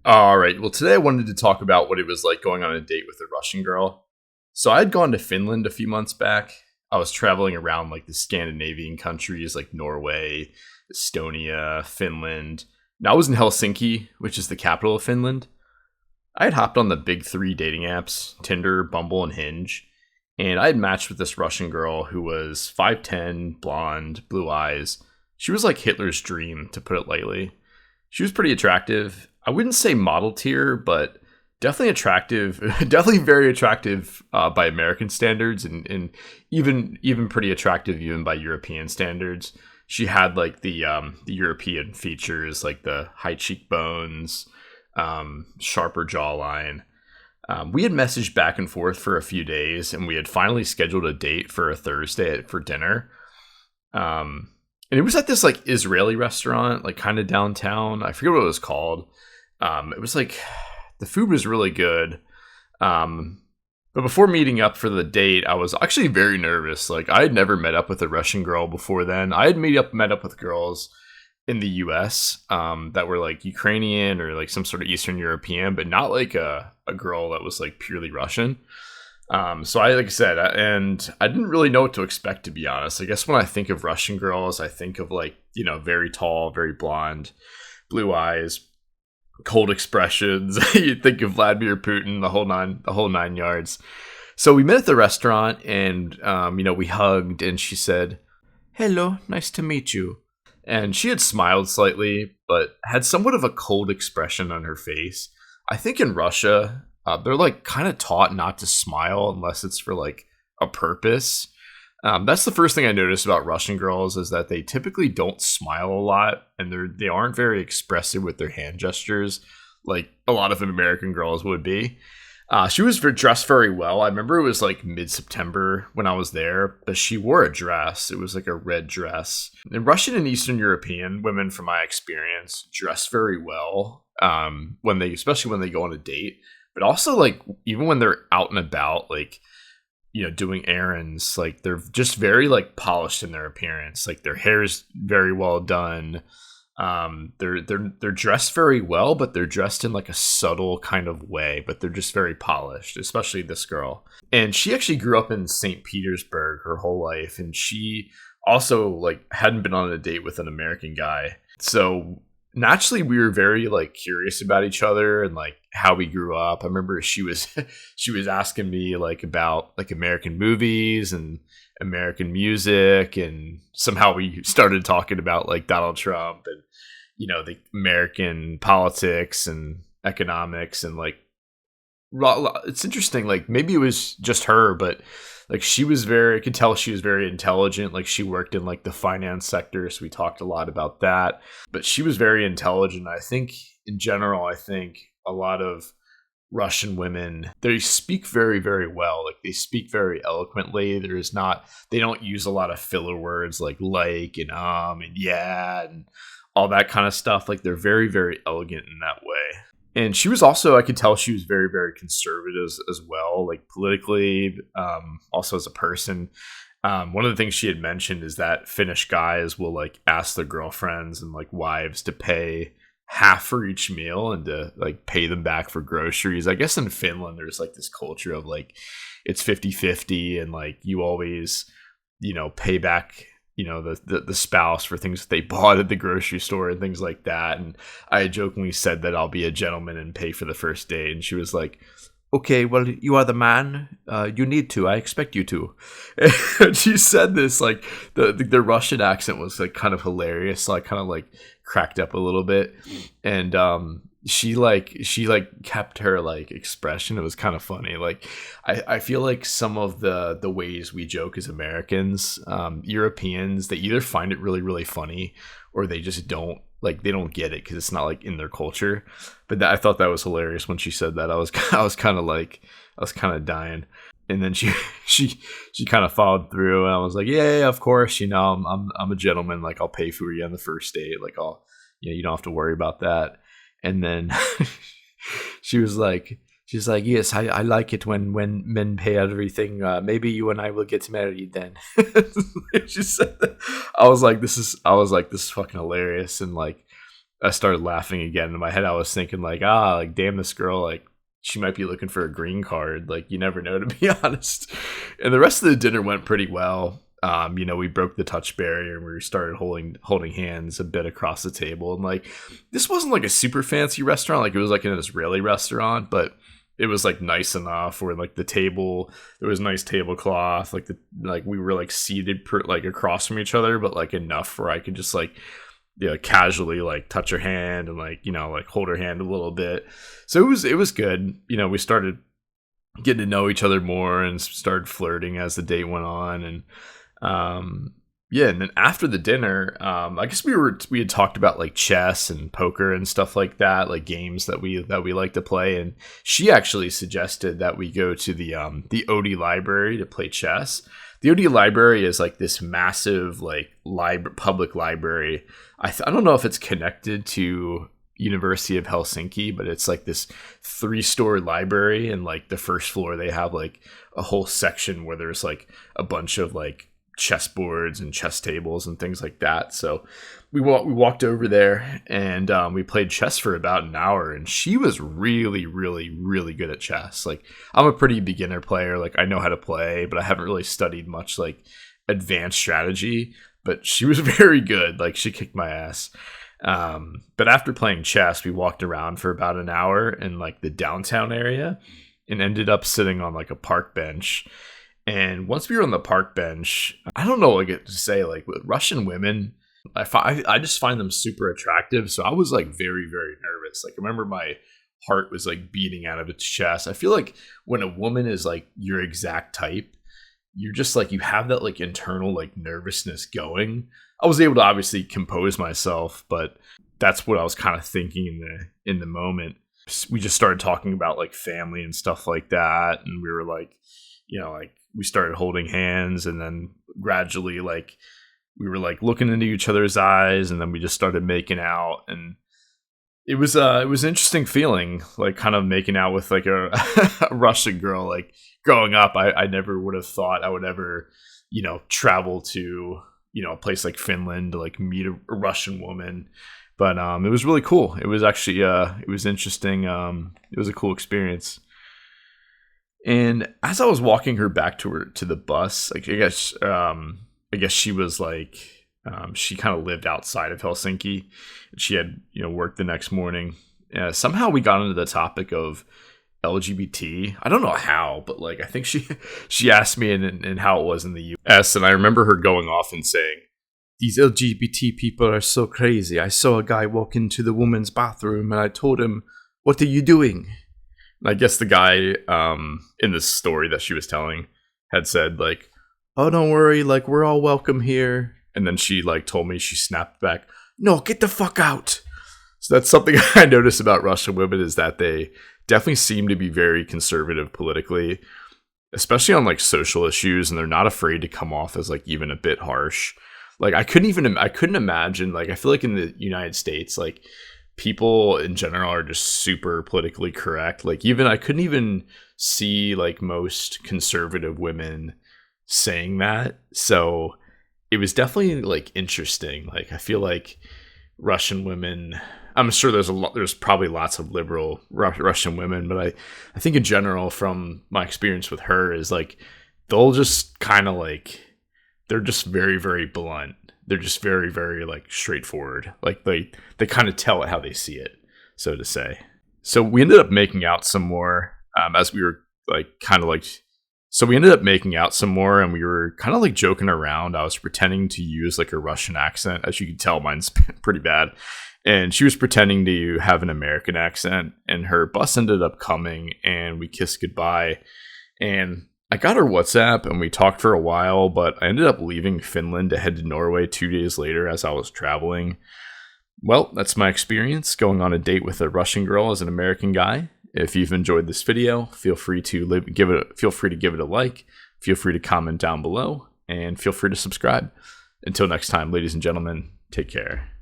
All right. Well, today I wanted to talk about what it was like going on a date with a Russian girl. So I had gone to Finland a few months back. I was traveling around like the Scandinavian countries like Norway, Estonia, Finland. Now I was in Helsinki, which is the capital of Finland. I had hopped on the big three dating apps, Tinder, Bumble, and Hinge. And I had matched with this Russian girl who was 5'10, blonde, blue eyes. She was like Hitler's dream, to put it lightly. She was pretty attractive. I wouldn't say model tier, but definitely attractive. Definitely very attractive by American standards, and even pretty attractive even by European standards. She had like the European features, like the high cheekbones, sharper jawline. We had messaged back and forth for a few days, and we had finally scheduled a date for a Thursday for dinner. And it was at this like Israeli restaurant, like kind of downtown. I forget what it was called. It was like the food was really good. But before meeting up for the date, I was actually very nervous. Like I had never met up with a Russian girl before then. I had met up with girls in the US that were like Ukrainian or like some sort of Eastern European, but not like a girl that was like purely Russian. So like I said, and I didn't really know what to expect, to be honest. I guess when I think of Russian girls, I think of like, very tall, very blonde, blue eyes, cold expressions. You think of Vladimir Putin, the whole nine yards. So we met at the restaurant and, we hugged and she said, "Hello, nice to meet you." And she had smiled slightly, but had somewhat of a cold expression on her face. I think in Russia, they're like kind of taught not to smile unless it's for like a purpose. That's the first thing I noticed about Russian girls is that they typically don't smile a lot, and they aren't very expressive with their hand gestures like a lot of American girls would be. She was dressed very well. I remember it was like mid-September when I was there, but she wore a dress. It was like a red dress. And Russian and Eastern European women, from my experience, dress very well especially when they go on a date. But also, like, even when they're out and about, like, doing errands, like, they're just very, like, polished in their appearance. Like, their hair is very well done. They're dressed very well, but they're dressed in, like, a subtle kind of way. But they're just very polished, especially this girl. And she actually grew up in St. Petersburg her whole life. And she also, like, hadn't been on a date with an American guy. So naturally we were very like curious about each other and like how we grew up. I remember she was asking me like about like American movies and American music, and somehow we started talking about like Donald Trump and the American politics and economics. And like it's interesting, like maybe it was just her, but like I could tell she was very intelligent. Like she worked in like the finance sector, so we talked a lot about that. But she was very intelligent. I think in general, a lot of Russian women, they speak very, very well. Like they speak very eloquently. They don't use a lot of filler words like and yeah and all that kind of stuff. Like they're very, very elegant in that way. And she was also, I could tell she was very, very conservative as well, like politically, also as a person. One of the things she had mentioned is that Finnish guys will like ask their girlfriends and like wives to pay half for each meal and to like pay them back for groceries. I guess in Finland, there's like this culture of like, it's 50-50 and like you always, pay back the spouse for things that they bought at the grocery store and things like that. And I jokingly said that I'll be a gentleman and pay for the first date. And she was like, "Okay, well, you are the man. You need to. I expect you to." And she said this, like, the Russian accent was, like, kind of hilarious. So I kind of, like, cracked up a little bit. And she kept her, like, expression. It was kind of funny. Like, I feel like some of the ways we joke as Americans, Europeans, they either find it really, really funny or they just don't. Like they don't get it because it's not like in their culture. But I thought that was hilarious when she said that. I was kind of dying. And then she kind of followed through, and I was like, yeah, of course, I'm a gentleman. Like I'll pay for you on the first date. Like you don't have to worry about that. And then she's like, "Yes, I like it when men pay everything. Maybe you and I will get married then." She said that. I was like, this is fucking hilarious. And like, I started laughing again. In my head, I was thinking like, like damn, this girl, like she might be looking for a green card. Like you never know, to be honest. And the rest of the dinner went pretty well. We broke the touch barrier and we started holding hands a bit across the table. And like, this wasn't like a super fancy restaurant. Like it was like an Israeli restaurant, but it was like nice enough where like the table, there was nice tablecloth. Like we were like seated like across from each other, but like enough where I could just like, casually like touch her hand and like, like hold her hand a little bit. So it was good. We started getting to know each other more and started flirting as the date went on. And, and then after the dinner, I guess we had talked about like chess and poker and stuff like that, like games that we like to play. And she actually suggested that we go to the Odie library to play chess. The Odie library is like this massive like public library. I don't know if it's connected to University of Helsinki, but it's like this 3-story library, and like the first floor they have like a whole section where there's like a bunch of like chessboards and chess tables and things like that. So we walked over there and we played chess for about an hour, and she was really, really, really good at chess. Like I'm a pretty beginner player. Like I know how to play, but I haven't really studied much like advanced strategy, but she was very good. Like she kicked my ass. But after playing chess, we walked around for about an hour in like the downtown area and ended up sitting on like a park bench. And once we were on the park bench, I don't know what to say, like with Russian women, I just find them super attractive. So I was like very, very nervous. Like I remember my heart was like beating out of its chest. I feel like when a woman is like your exact type, you're just like, you have that like internal like nervousness going. I was able to obviously compose myself, but that's what I was kind of thinking in the moment. We just started talking about like family and stuff like that, and we were like, like we started holding hands, and then gradually like we were like looking into each other's eyes, and then we just started making out, and it was an interesting feeling, like kind of making out with like a, a Russian girl. Like growing up, I never would have thought I would ever, travel to a place like Finland to like meet a Russian woman. But it was really cool. It was actually it was interesting. It was a cool experience. And as I was walking her back to the bus, like I guess she was like she kind of lived outside of Helsinki. She had work the next morning. Somehow we got into the topic of LGBT. I don't know how, but like I think she asked me in how it was in the US, and I remember her going off and saying, "These LGBT people are so crazy. I saw a guy walk into the woman's bathroom and I told him, 'What are you doing?'" And I guess the guy in the story that she was telling had said like, "Oh, don't worry, like we're all welcome here." And then she like told me, she snapped back, "No, get the fuck out." So that's something I noticed about Russian women, is that they definitely seem to be very conservative politically, especially on like social issues, and they're not afraid to come off as like even a bit harsh. Like I couldn't imagine, like I feel like in the United States, like people in general are just super politically correct. Like I couldn't even see like most conservative women saying that. So it was definitely like interesting. Like I feel like Russian women, I'm sure there's probably lots of liberal Russian women, but I think in general, from my experience with her, is like they'll just kind of like, they're just very, very blunt. They're just very, very like straightforward. Like they kind of tell it how they see it, so to say. So we ended up making out some more as we were like kind of like, so we ended up making out some more, and we were kind of like joking around. I was pretending to use like a Russian accent. As you can tell, mine's pretty bad. And she was pretending to have an American accent, and her bus ended up coming, and we kissed goodbye. And I got her WhatsApp and we talked for a while, but I ended up leaving Finland to head to Norway 2 days later as I was traveling. Well, that's my experience going on a date with a Russian girl as an American guy. If you've enjoyed this video, feel free to give it a like, feel free to comment down below, and feel free to subscribe. Until next time, ladies and gentlemen, take care.